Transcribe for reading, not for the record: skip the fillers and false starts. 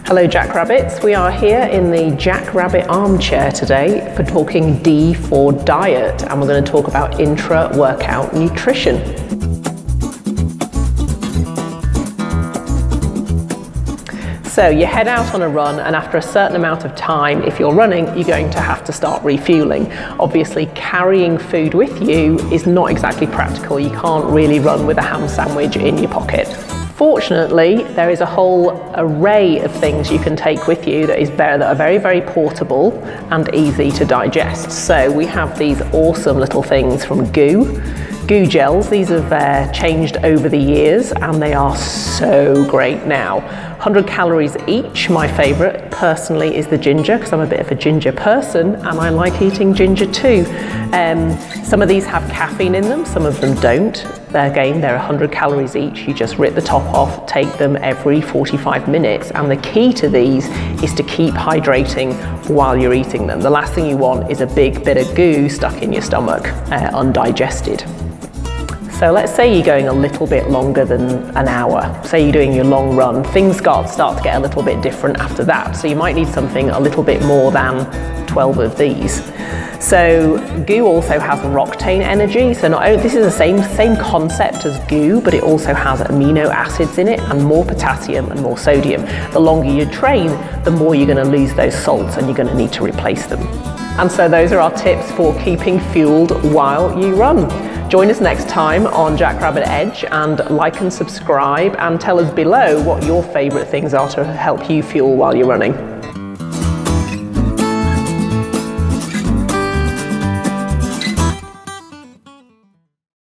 Hello JackRabbits, we are here in the JackRabbit armchair today for talking D for diet, and we're going to talk about intra-workout nutrition. So you head out on a run, and after a certain amount of time, if you're running, you're going to have to start refueling. Obviously, carrying food with you is not exactly practical. You can't really run with a ham sandwich in your pocket. Fortunately, there is a whole array of things you can take with you that are very, very portable and easy to digest. So we have these awesome little things from Goo gels. These have changed over the years and they are so great now. 100 calories each. My favorite personally is the ginger, because I'm a bit of a ginger person and I like eating ginger too. Some of these have caffeine in them, some of them don't. Again, they're 100 calories each. You just rip the top off, take them every 45 minutes. And the key to these is to keep hydrating while you're eating them. The last thing you want is a big bit of goo stuck in your stomach, undigested. So let's say you're going a little bit longer than an hour. Say you're doing your long run. Things start to get a little bit different after that. So you might need something a little bit more than 12 of these. So Goo also has Roctane energy. So not only, this is the same concept as Goo, but it also has amino acids in it and more potassium and more sodium. The longer you train, the more you're going to lose those salts and you're going to need to replace them. And so those are our tips for keeping fueled while you run. Join us next time on JackRabbit Edge, and like and subscribe and tell us below what your favorite things are to help you fuel while you're running.